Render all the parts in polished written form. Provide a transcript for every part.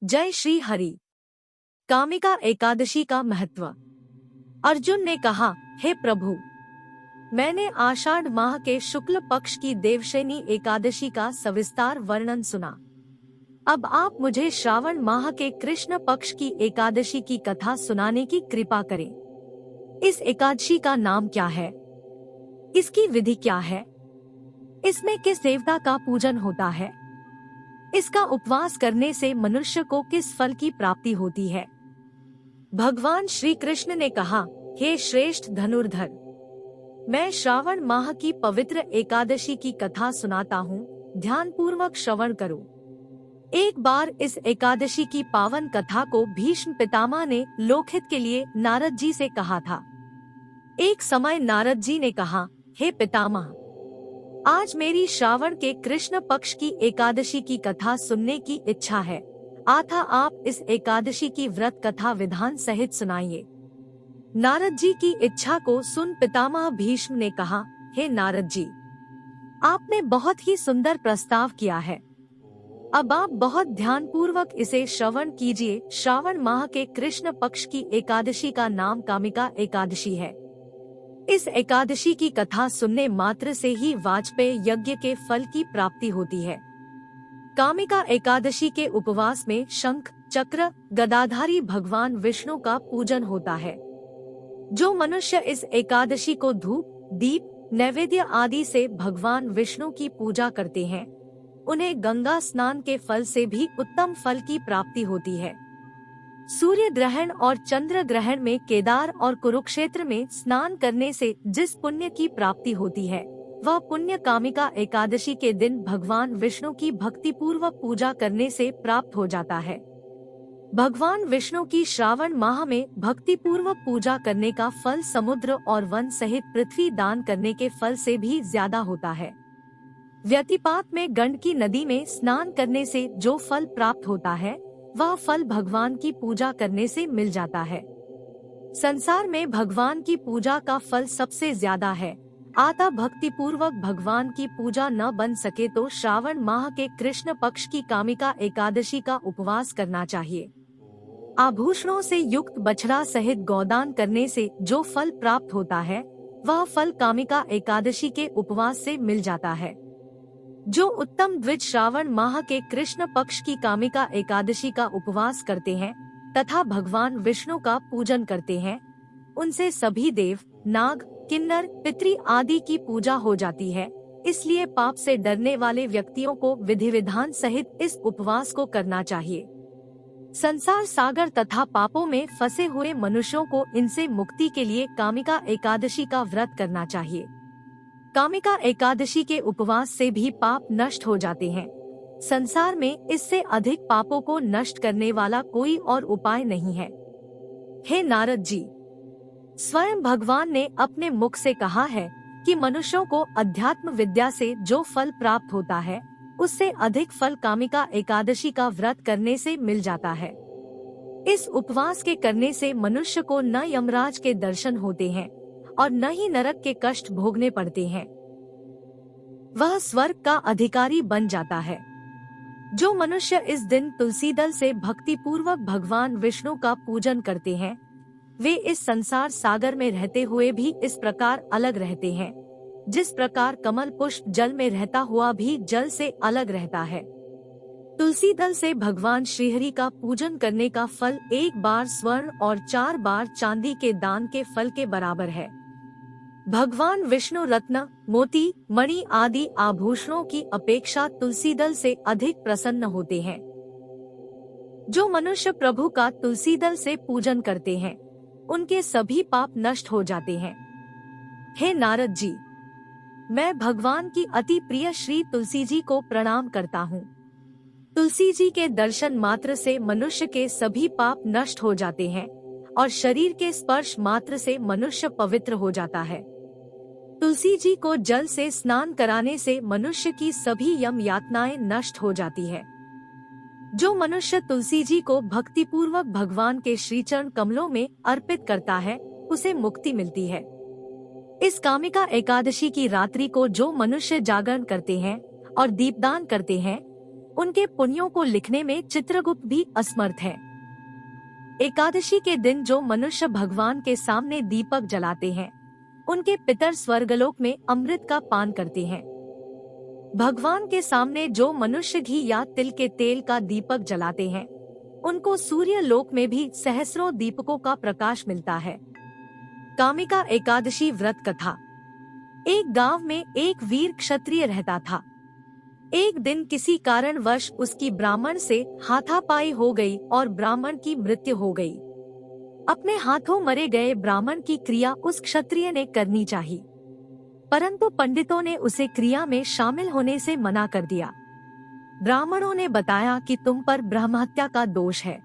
जय श्री हरि। कामिका एकादशी का महत्व। अर्जुन ने कहा, हे प्रभु, मैंने आषाढ़ माह के शुक्ल पक्ष की देवशयनी एकादशी का सविस्तार वर्णन सुना। अब आप मुझे श्रावण माह के कृष्ण पक्ष की एकादशी की कथा सुनाने की कृपा करें। इस एकादशी का नाम क्या है? इसकी विधि क्या है? इसमें किस देवता का पूजन होता है? इसका उपवास करने से मनुष्य को किस फल की प्राप्ति होती है? भगवान श्री कृष्ण ने कहा, हे श्रेष्ठ धनुर्धर, मैं श्रावण माह की पवित्र एकादशी की कथा सुनाता हूँ, ध्यान पूर्वक श्रवण करो। एक बार इस एकादशी की पावन कथा को भीष्म पितामह ने लोकहित के लिए नारद जी से कहा था। एक समय नारद जी ने कहा, हे पितामह, आज मेरी श्रावण के कृष्ण पक्ष की एकादशी की कथा सुनने की इच्छा है, अतः आप इस एकादशी की व्रत कथा विधान सहित सुनाइए। नारद जी की इच्छा को सुन पितामह भीष्म ने कहा, हे नारद जी, आपने बहुत ही सुंदर प्रस्ताव किया है। अब आप बहुत ध्यान पूर्वक इसे श्रवण कीजिए। श्रावण माह के कृष्ण पक्ष की एकादशी का नाम कामिका एकादशी है। इस एकादशी की कथा सुनने मात्र से ही वाजपेय यज्ञ के फल की प्राप्ति होती है। कामिका एकादशी के उपवास में शंख, चक्र, गदाधारी भगवान विष्णु का पूजन होता है। जो मनुष्य इस एकादशी को धूप, दीप, नैवेद्य आदि से भगवान विष्णु की पूजा करते हैं, उन्हें गंगा स्नान के फल से भी उत्तम फल की प्राप्ति होती है। सूर्य ग्रहण और चंद्र ग्रहण में केदार और कुरुक्षेत्र में स्नान करने से जिस पुण्य की प्राप्ति होती है, वह पुण्य कामिका एकादशी के दिन भगवान विष्णु की भक्ति पूर्वक पूजा करने से प्राप्त हो जाता है। भगवान विष्णु की श्रावण माह में भक्ति पूर्वक पूजा करने का फल समुद्र और वन सहित पृथ्वी दान करने के फल से भी ज्यादा होता है। व्यतिपात में गंडकी नदी में स्नान करने से जो फल प्राप्त होता है, वह फल भगवान की पूजा करने से मिल जाता है। संसार में भगवान की पूजा का फल सबसे ज्यादा है, अतः भक्ति पूर्वक भगवान की पूजा न बन सके तो श्रावण माह के कृष्ण पक्ष की कामिका एकादशी का उपवास करना चाहिए। आभूषणों से युक्त बछड़ा सहित गौदान करने से जो फल प्राप्त होता है, वह फल कामिका एकादशी के उपवास से मिल जाता है। जो उत्तम द्विज श्रावण माह के कृष्ण पक्ष की कामिका एकादशी का उपवास करते हैं तथा भगवान विष्णु का पूजन करते हैं, उनसे सभी देव, नाग, किन्नर, पितरी आदि की पूजा हो जाती है। इसलिए पाप से डरने वाले व्यक्तियों को विधि विधान सहित इस उपवास को करना चाहिए। संसार सागर तथा पापों में फंसे हुए मनुष्यों को इनसे मुक्ति के लिए कामिका एकादशी का व्रत करना चाहिए। कामिका एकादशी के उपवास से भी पाप नष्ट हो जाते हैं। संसार में इससे अधिक पापों को नष्ट करने वाला कोई और उपाय नहीं है। हे नारद जी, स्वयं भगवान ने अपने मुख से कहा है कि मनुष्यों को अध्यात्म विद्या से जो फल प्राप्त होता है, उससे अधिक फल कामिका एकादशी का व्रत करने से मिल जाता है। इस उपवास के करने से मनुष्य को न यमराज के दर्शन होते हैं और न ही नरक के कष्ट भोगने पड़ते हैं। वह स्वर्ग का अधिकारी बन जाता है। जो मनुष्य इस दिन तुलसी दल से भक्ति पूर्वक भगवान विष्णु का पूजन करते हैं, वे इस संसार सागर में रहते हुए भी इस प्रकार अलग रहते हैं, जिस प्रकार कमल पुष्प जल में रहता हुआ भी जल से अलग रहता है। तुलसी दल से भगवान श्रीहरि का पूजन करने का फल 1 बार स्वर्ण और 4 बार चांदी के दान के फल के बराबर है। भगवान विष्णु रत्न, मोती, मणि आदि आभूषणों की अपेक्षा तुलसी दल से अधिक प्रसन्न होते हैं। जो मनुष्य प्रभु का तुलसी दल से पूजन करते हैं, उनके सभी पाप नष्ट हो जाते हैं। हे नारद जी, मैं भगवान की अति प्रिय श्री तुलसी जी को प्रणाम करता हूँ। तुलसी जी के दर्शन मात्र से मनुष्य के सभी पाप नष्ट हो जाते हैं और शरीर के स्पर्श मात्र से मनुष्य पवित्र हो जाता है। तुलसी जी को जल से स्नान कराने से मनुष्य की सभी यम यातनाएं नष्ट हो जाती है। जो मनुष्य तुलसी जी को भक्ति पूर्वक भगवान के श्रीचरण कमलों में अर्पित करता है, उसे मुक्ति मिलती है। इस कामिका एकादशी की रात्रि को जो मनुष्य जागरण करते हैं और दीपदान करते हैं, उनके पुण्यों को लिखने में चित्रगुप्त भी असमर्थ है। एकादशी के दिन जो मनुष्य भगवान के सामने दीपक जलाते हैं, उनके पितर स्वर्गलोक में अमृत का पान करते हैं। भगवान के सामने जो मनुष्य घी या तिल के तेल का दीपक जलाते हैं, उनको सूर्य लोक में भी सहस्रों दीपकों का प्रकाश मिलता है। कामिका एकादशी व्रत कथा। एक गांव में एक वीर क्षत्रिय रहता था। एक दिन किसी कारणवश उसकी ब्राह्मण से हाथापाई हो गई और ब्राह्मण की मृत्यु हो गई। अपने हाथों मरे गए ब्राह्मण की क्रिया उस क्षत्रिय ने करनी चाहिए, परंतु पंडितों ने उसे क्रिया में शामिल होने से मना कर दिया। ब्राह्मणों ने बताया कि तुम पर ब्रह्महत्या का दोष है।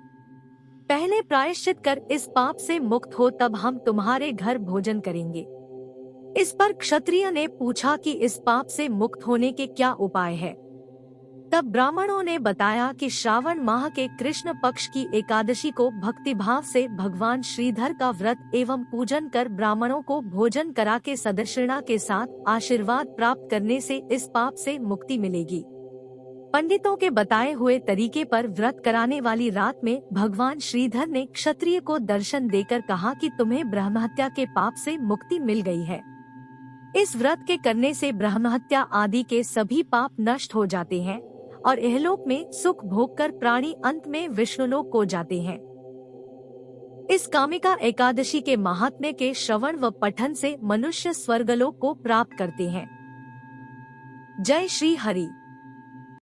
पहले प्रायश्चित कर इस पाप से मुक्त हो, तब हम तुम्हारे घर भोजन करेंगे। इस पर क्षत्रिय ने पूछा कि इस पाप से मुक्त होने के क्या उपाय है। तब ब्राह्मणों ने बताया कि श्रावण माह के कृष्ण पक्ष की एकादशी को भक्तिभाव से भगवान श्रीधर का व्रत एवं पूजन कर ब्राह्मणों को भोजन करा के सदक्षिणा के साथ आशीर्वाद प्राप्त करने से इस पाप से मुक्ति मिलेगी। पंडितों के बताए हुए तरीके पर व्रत कराने वाली रात में भगवान श्रीधर ने क्षत्रिय को दर्शन देकर कहा कि तुम्हें ब्रह्महत्या के पाप से मुक्ति मिल गई है। इस व्रत के करने से ब्रह्महत्या आदि के सभी पाप नष्ट हो जाते हैं और इहलोक में सुख भोगकर प्राणी अंत में विष्णुलोक को जाते हैं। इस कामिका एकादशी के महात्म्य के श्रवण व पठन से मनुष्य स्वर्गलोक को प्राप्त करते हैं। जय श्री हरि।